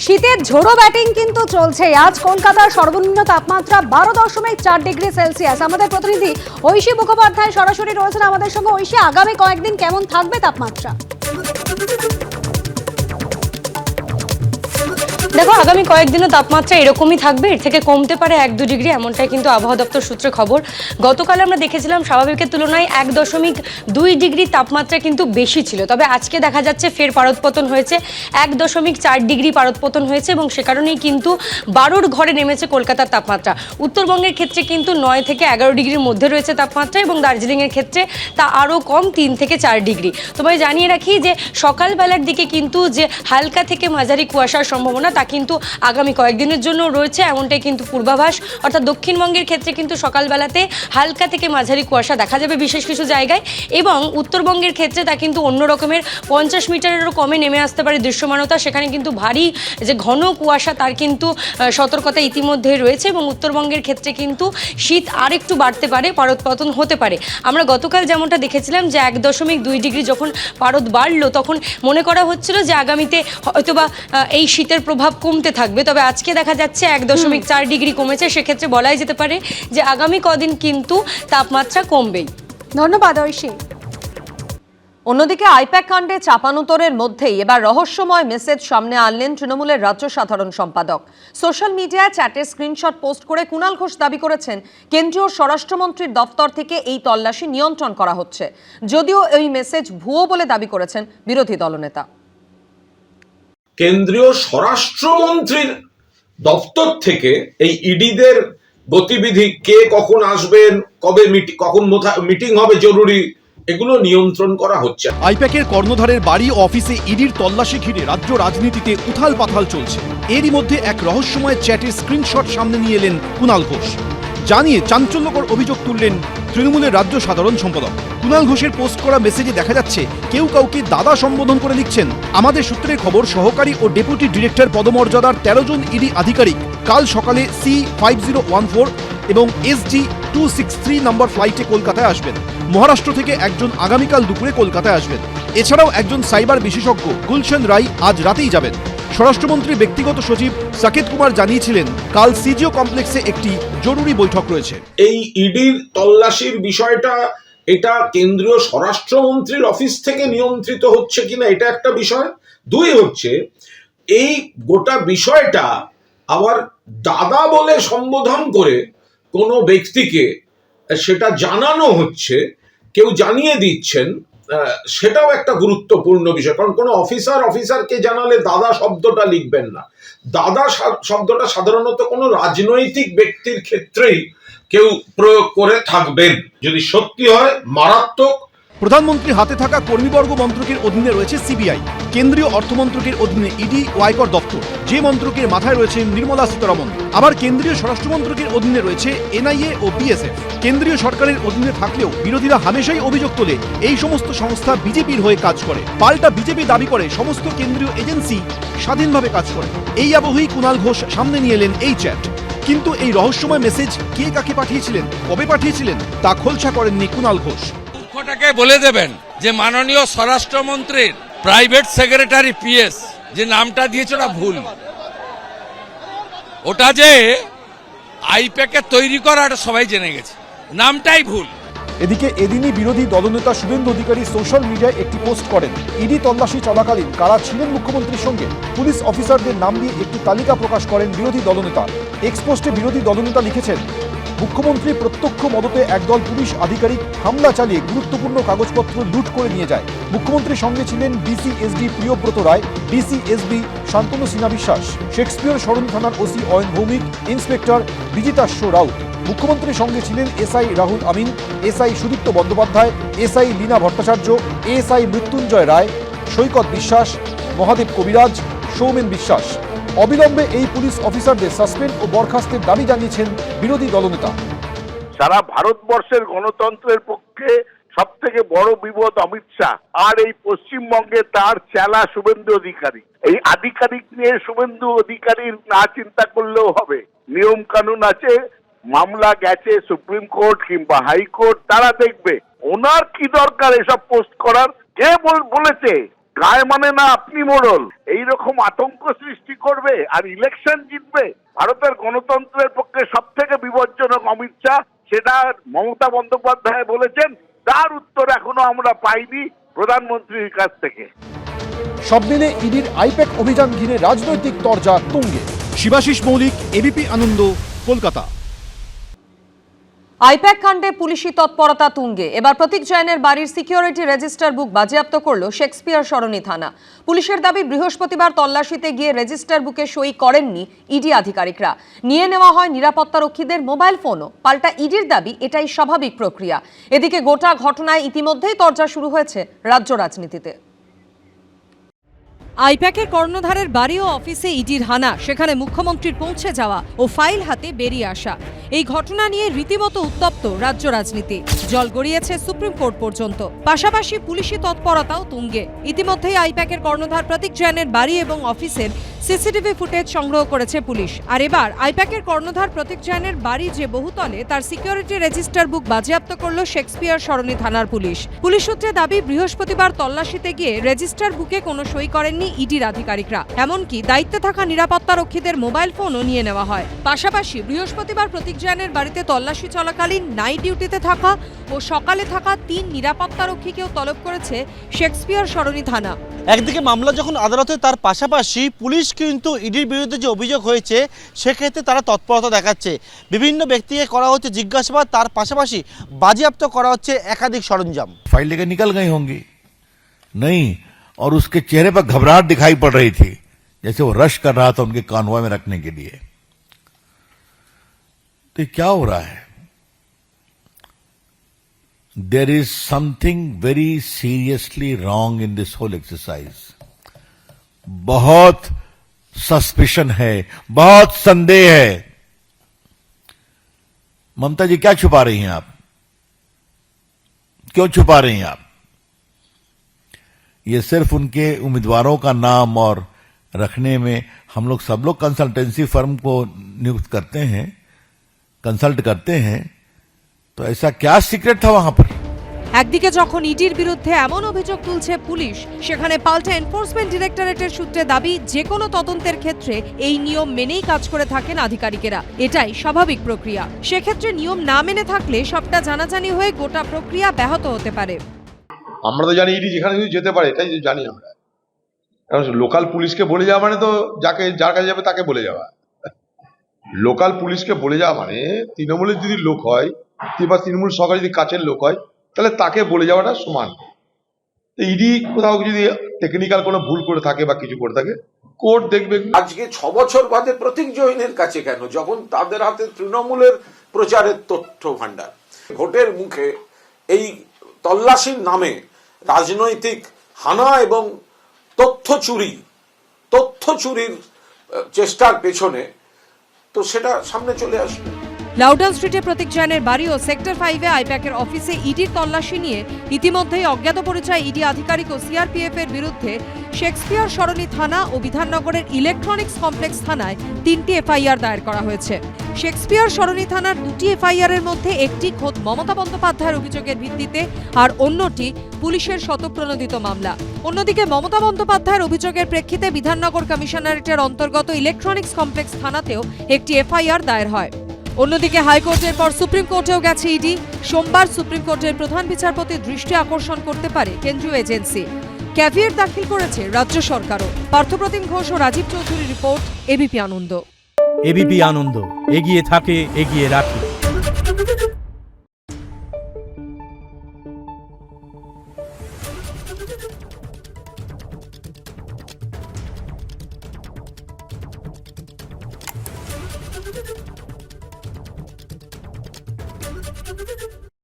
শীতের ঝোড়ো ব্যাটিং কিন্তু চলছে। আজ কলকাতার সর্বনিম্ন তাপমাত্রা 12.4 ডিগ্রি সেলসিয়াস। আমাদের প্রতিনিধি ঐশী মুখোপাধ্যায় সরাসরি রয়েছেন আমাদের সঙ্গে। ঐশী, আগামী কয়েকদিন কেমন থাকবে তাপমাত্রা? দেখো, আগামী কয়েকদিনও তাপমাত্রা এরকমই থাকবে, এর থেকে কমতে পারে 1-2 ডিগ্রি, এমনটাই কিন্তু আবহাওয়া দপ্তর সূত্রে খবর। গতকাল আমরা দেখেছিলাম স্বাভাবিকের তুলনায় 1.2 ডিগ্রি তাপমাত্রা কিন্তু বেশি ছিল, তবে আজকে দেখা যাচ্ছে ফের পারদপতন হয়েছে, 1.4 ডিগ্রি পারদপতন হয়েছে এবং সে কারণেই কিন্তু 12র ঘরে নেমেছে কলকাতার তাপমাত্রা। উত্তরবঙ্গের ক্ষেত্রে কিন্তু 9 থেকে 11 ডিগ্রির মধ্যে রয়েছে তাপমাত্রা এবং দার্জিলিংয়ের ক্ষেত্রে তা আরও কম, 3 থেকে 4 ডিগ্রি। তোমায় জানিয়ে রাখি যে সকালবেলার দিকে কিন্তু যে হালকা থেকে মাঝারি কুয়াশার সম্ভাবনা তা কিন্তু আগামী কয়েকদিনের জন্য রয়েছে, এমনটাই কিন্তু পূর্বাভাস। অর্থাৎ দক্ষিণবঙ্গের ক্ষেত্রে কিন্তু সকালবেলাতে হালকা থেকে মাঝারি কুয়াশা দেখা যাবে বিশেষ কিছু জায়গায়, এবং উত্তরবঙ্গের ক্ষেত্রে তা কিন্তু অন্য রকমের 50 মিটারেরও কমে নেমে আসতে পারে দৃশ্যমানতা। সেখানে কিন্তু ভারী যে ঘন কুয়াশা তার কিন্তু সতর্কতা ইতিমধ্যে রয়েছে এবং উত্তরবঙ্গের ক্ষেত্রে কিন্তু শীত আর একটু বাড়তে পারে, পারদপতন হতে পারে। আমরা গতকাল যেমনটা দেখেছিলাম যে 1.2 ডিগ্রি যখন পারদ বাড়লো তখন মনে করা হচ্ছিল যে আগামীতে হয়তোবা এই শীতের প্রভাব কমতে থাকবে, তবে আজকে দেখা যাচ্ছে 1.4 ডিগ্রি কমেছে। সেক্ষেত্রে বলাই যেতে পারে যে আগামী কদিন কিন্তু তাপমাত্রা কমবেই। ধন্যবাদ ঐশী। অন্যদিকে আইপ্যাক কাণ্ডে চাপানোতরের মধ্যেই এবার রহস্যময় মেসেজ সামনে আনলেন তৃণমূলের রাজ্য সাধারণ সম্পাদক। সোশ্যাল মিডিয়ায় চ্যাটের স্ক্রিনশট পোস্ট করে কুণাল ঘোষ দাবি করেছেন কেন্দ্রীয় স্বরাষ্ট্রমন্ত্রীর দফতর থেকে এই তল্লাশি নিয়ন্ত্রণ করা হচ্ছে, যদিও এই মেসেজ ভুয়ো বলে দাবি করেছেন বিরোধী দলনেতা। কেন্দ্রীয় স্বরাষ্ট্রমন্ত্রীর দপ্তর থেকে এই ইডিদের গতিবিধি, কে কখন আসবেন, কবে কখন মিটিং হবে জরুরি, এগুলো নিয়ন্ত্রণ করা হচ্ছে। আইপ্যাকের কর্ণধারের বাড়ি ও অফিসে ইডির তল্লাশি ঘিরে রাজ্য রাজনীতিতে উথাল পাথাল চলছে। এরই মধ্যে এক রহস্যময় চ্যাটের স্ক্রিনশট সামনে নিয়ে এলেন কুণাল ঘোষ। জানিয়ে চাঞ্চল্যকর অভিযোগ তুললেন তৃণমূলের রাজ্য সাধারণ সম্পাদক। কুণাল ঘোষের পোস্ট করা মেসেজে দেখা যাচ্ছে কেউ কাউকে দাদা সম্বোধন করে লিখছেন। আমাদের সূত্রের খবর, সহকারী ও ডেপুটি ডিরেক্টর পদমর্যাদার 13 জন ইডি আধিকারিক কাল সকালে C5014 এবং SG263 নম্বর ফ্লাইটে কলকাতায় আসবেন। মহারাষ্ট্র থেকে একজন আগামীকাল দুপুরে কলকাতায় আসবেন। এছাড়াও একজন সাইবার বিশেষজ্ঞ গুলশন রায় আজ রাতেই যাবেন। স্বরাষ্ট্রমন্ত্রীর ব্যক্তিগত সচিব সাকেত কুমার জানিয়েছিলেন কাল সিজিও কমপ্লেক্সে একটি জরুরি বৈঠক রয়েছে। এই ইডির তল্লাশির বিষয়টা, এটা কেন্দ্রীয় স্বরাষ্ট্রমন্ত্রীর অফিস থেকে নিয়ন্ত্রিত হচ্ছে কিনা এটা একটা বিষয়। দুই হচ্ছে এই গোটা বিষয়টা আবার দাদা বলে সম্বোধন করে কোনো ব্যক্তিকে সেটা জানানো হচ্ছে, কেউ জানিয়ে দিচ্ছেন, সেটাও একটা গুরুত্বপূর্ণ বিষয়। কারণ কোনো অফিসারকে জানালে দাদা শব্দটা লিখবেন না। দাদা শব্দটা সাধারণত কোনো রাজনৈতিক ব্যক্তির ক্ষেত্রেই কেউ প্রয়োগ করে থাকবেন, যদি সত্যি হয় মারাত্মক। প্রধানমন্ত্রীর হাতে থাকা কর্মীবর্গ মন্ত্রকের অধীনে রয়েছে সিবিআই, কেন্দ্রীয় অর্থমন্ত্রকের অধীনে ইডি ও আয়কর দপ্তর, যে মন্ত্রকের মাথায় রয়েছে নির্মলা সীতারমণ। আবার কেন্দ্রীয় স্বরাষ্ট্রমন্ত্রকের অধীনে রয়েছে এনআইএ ও বিএসএফ। কেন্দ্রীয় সরকারের অধীনে থাকলেও বিরোধীরা হামেশাই অভিযোগ তোলে এই সমস্ত সংস্থা বিজেপির হয়ে কাজ করে। পাল্টা বিজেপি দাবি করে সমস্ত কেন্দ্রীয় এজেন্সি স্বাধীনভাবে কাজ করে। এই আবহেই কুণাল ঘোষ সামনে নিয়ে এলেন এই চ্যাট। কিন্তু এই রহস্যময় মেসেজ কে কাকে পাঠিয়েছিলেন, কবে পাঠিয়েছিলেন তা খোলসা করেননি কুণাল ঘোষ। বলে দেবেন যে মাননীয় স্বরাষ্ট্রমন্ত্রীর প্রাইভেট সেক্রেটারি পিএস যে নামটা দিয়েছে ওটা ভুল। ওটা যে আইপ্যাকে তৈরি করা এটা সবাই জেনে গেছে, নামটাই ভুল। এদিকে এদিনই বিরোধী দলনেতা শুভেন্দু অধিকারী সোশ্যাল মিডিয়ায় একটি পোস্ট করেন। ইডি তল্লাশি চলাকালীন কারা ছিলেন মুখ্যমন্ত্রীর সঙ্গে, পুলিশ অফিসারদের নাম দিয়ে একটি তালিকা প্রকাশ করেন বিরোধী দলনেতা। এক্সপোস্টে বিরোধী দলনেতা লিখেছেন, মুখ্যমন্ত্রী প্রত্যক্ষ মদতে একদল পুলিশ আধিকারিক হামলা চালিয়ে গুরুত্বপূর্ণ কাগজপত্র লুট করে নিয়ে যায়। মুখ্যমন্ত্রীর সঙ্গে ছিলেন ডিসিএসডি প্রিয়ব্রত রায়, ডিসিএসবি শান্তনু সিনহা বিশ্বাস, শেক্সপিয়র সরণি থানার ওসি অয়ন ভৌমিক, ইন্সপেক্টর বিজিতাশ্ব রাউত। মুখ্যমন্ত্রীর সঙ্গে ছিলেন SI Rahul Amin, SI Sudipta Bandyopadhyay, SI Leena Bhattacharya, SI Mrityunjoy Roy, Saikat Biswas, Mahadev কবিরাজ, সৌমেন বিশ্বাস। অবিলম্বে এই পুলিশ অফিসারদের সাসপেন্ড ও বরখাস্তের দাবি জানিয়েছেন বিরোধী দলনেতা। সারা ভারতবর্ষের গণতন্ত্রের পক্ষে সব থেকে বড় বিপদ অমিত শাহ, আর এই পশ্চিমবঙ্গে তার চেলা শুভেন্দু অধিকারী। এই আধিকারিক নিয়ে শুভেন্দু অধিকারীর না চিন্তা করলেও হবে। নিয়ম কানুন আছে, মামলা গেছে সুপ্রিম কোর্ট কিংবা হাইকোর্ট, তারা দেখবে। ওনার কি দরকার এসব পোস্ট করার? কে বলেছে গায়ে মানে না আপনি মোড়ল, এইরকম আতঙ্ক সৃষ্টি করবে আর ইলেকশন জিতবে? ভারতের গণতন্ত্রের পক্ষে সব থেকে বিপজ্জনক অমিত শাহ, সেটা মমতা বন্দ্যোপাধ্যায় বলেছেন, তার উত্তর এখনো আমরা পাইনি প্রধানমন্ত্রীর কাছ থেকে। সব মিলে ইডির আইপ্যাক অভিযান ঘিরে রাজনৈতিক তরজা তুঙ্গে। শিবাশিস মৌলিক, এবিপি আনন্দ, কলকাতা। আইপ্যাক কাণ্ডে পুলিশি তৎপরতা তুঙ্গে। এবার প্রতীক জৈনের বাড়ির সিকিউরিটি রেজিস্টার বুক বাজেয়াপ্ত করল শেক্সপিয়ার সরণি থানা। পুলিশের দাবি, বৃহস্পতিবার তল্লাশিতে গিয়ে রেজিস্টার বুকে সই করেননি ইডি আধিকারিকরা। নিয়ে নেওয়া হয় নিরাপত্তারক্ষীদের মোবাইল ফোনও। পাল্টা ইডির দাবি, এটাই স্বাভাবিক প্রক্রিয়া। এদিকে গোটা ঘটনায় ইতিমধ্যেই তরজা শুরু হয়েছে রাজ্য রাজনীতিতে। আইপ্যাকের কর্ণধারের বাড়ি ও অফিসে ইডির হানা, সেখানে মুখ্যমন্ত্রীর পৌঁছে যাওয়া ও ফাইল হাতে বেরিয়ে আসা। এই ঘটনা নিয়ে রীতিমতো উত্তপ্ত রাজ্য রাজনীতি। জল গড়িয়েছে সুপ্রিম কোর্ট পর্যন্ত। পাশাপাশি পুলিশি তৎপরতাও তুঙ্গে। ইতিমধ্যেই আইপ্যাকের কর্ণধার প্রতীক জৈনের বাড়ি এবং অফিসের সিসিটিভি ফুটেজ সংগ্রহ করেছে পুলিশ। আর এবার আইপ্যাকের কর্ণধার প্রতীক জৈনের বাড়ি যে বহুতলে, তার সিকিউরিটি রেজিস্টার বুক বাজেয়াপ্ত করল শেক্সপিয়ার সরণি থানার পুলিশ। পুলিশ সূত্রে দাবি, বৃহস্পতিবার তল্লাশিতে গিয়ে রেজিস্টার বুকে কোনো সই করেননি ইডির আধিকারিকরা। এমনকি দায়িত্বে থাকা নিরাপত্তারক্ষীদের মোবাইল ফোনও নিয়ে নেওয়া হয়। পাশাপাশি বৃহস্পতিবার প্রতীক জৈনের বাড়িতে তল্লাশি চলাকালীন নাইট ডিউটিতে থাকা ও সকালে থাকা 3 নিরাপত্তারক্ষীকেও তলব করেছে শেক্সপিয়ার সরণি থানা। একদিকে মামলা যখন আদালতে, তার পাশাপাশি পুলিশ কিন্তু ইডির বিরুদ্ধে যে অভিযোগ হয়েছে সেক্ষেত্রে তারা তৎপরতা দেখাচ্ছে। বিভিন্ন ব্যক্তিকে করা হচ্ছে জিজ্ঞাসাবাদ, তার পাশাপাশি বাজেয়াপ্ত করা হচ্ছে একাধিক সরঞ্জাম। फाइल लेकर निकल गई होंगी नहीं, और उसके चेहरे पर घबराहट दिखाई पड़ रही थी, जैसे वो रश कर रहा था उनके कॉन्वॉय में रखने के लिए। तो क्या हो रहा है? There is something very seriously wrong in this whole exercise. बहुत सस्पिशन है, बहुत संदेह है। ममता जी, क्या छुपा रही हैं आप? क्यों छुपा रही हैं आप? ये सिर्फ उनके उम्मीदवारों का नाम और रखने में हम लोग सब लोग कंसल्टेंसी फर्म को नियुक्त करते हैं, कंसल्ट करते हैं, तो ऐसा क्या सीक्रेट था वहां पर? একদিকে যখন ইডির বিরুদ্ধে এমন অভিযোগ তুলছে পুলিশ, সেখানে পাল্টা এনফোর্সমেন্ট ডিরেক্টরেটের সূত্রে দাবি, যে কোনো তদন্তের ক্ষেত্রে এই নিয়ম মেনেই কাজ করে থাকেন আধিকারিকেরা। এটাই স্বাভাবিক প্রক্রিয়া। সেক্ষেত্রে নিয়ম না মেনে থাকলে সবটা জানাজানি হয়ে গোটা প্রক্রিয়া ব্যাহত হতে পারে। আমরা তো জানি ইডি যেখানে কিছু যেতে পারে, এটাই জানি আমরা। কারণ লোকাল পুলিশকে বলে যাওয়া মানে তো যার কাছে যাবে তাকে বলে যাওয়া। লোকাল পুলিশকে বলে যাওয়া মানে তৃণমূলের যদি লোক হয় বা তৃণমূল সরকার যদি কাছের লোক হয়, তাহলে তাকে বলে যাওয়াটা সমান। ইডি কোথাও যদি টেকনিক্যাল কোনো ভুল করে থাকে বা কিছু করে থাকে, কোর্ট দেখবে। আজকে 6 বছর বাদে প্রতীক জৈনের কাছে কেন, যখন তাদের হাতে তৃণমূলের প্রচারের তথ্য ভান্ডার? ভোটের মুখে এই তল্লাশির নামে রাজনৈতিক হানা এবং তথ্য চুরির চেষ্টার পেছনে তো সেটা সামনে চলে আসবে। লাউডন স্ট্রিটে প্রতীক জৈনের বাড়ি ও সেক্টর 5-এ আইপ্যাকের অফিসে ইডির তল্লাশি নিয়ে ইতিমধ্যেই অজ্ঞাত পরিচয় ইডি আধিকারিক ও সিআরপিএফ এর বিরুদ্ধে শেক্সপিয়ার সরণি থানা ও বিধাননগরের ইলেকট্রনিক্স কমপ্লেক্স থানায় 3টি এফআইআর দায়ের করা হয়েছে। শেক্সপিয়ার সরণি থানার 2টি এফআইআর এর মধ্যে একটি খোদ মমতা বন্দ্যোপাধ্যায়ের অভিযোগের ভিত্তিতে, আর অন্যটি পুলিশের স্বতঃপ্রণোদিত মামলা। অন্যদিকে মমতা বন্দ্যোপাধ্যায়ের অভিযোগের প্রেক্ষিতে বিধাননগর কমিশনারেটের অন্তর্গত ইলেকট্রনিক্স কমপ্লেক্স থানাতেও একটি এফআইআর দায়ের হয়। অন্যদিকে হাইকোর্টের পর সুপ্রিম কোর্টেও গেছে ইডি। সোমবার সুপ্রিম কোর্টের প্রধান বিচারপতির দৃষ্টি আকর্ষণ করতে পারে কেন্দ্রীয় এজেন্সি। ক্যাভিয়েট দাখিল করেছে রাজ্য সরকারও। পার্থপ্রতিম ঘোষ ও রাজীব চৌধুরীর রিপোর্ট, এবিপি আনন্দ। এবিপি আনন্দ, এগিয়ে থাকে, এগিয়ে রাখে।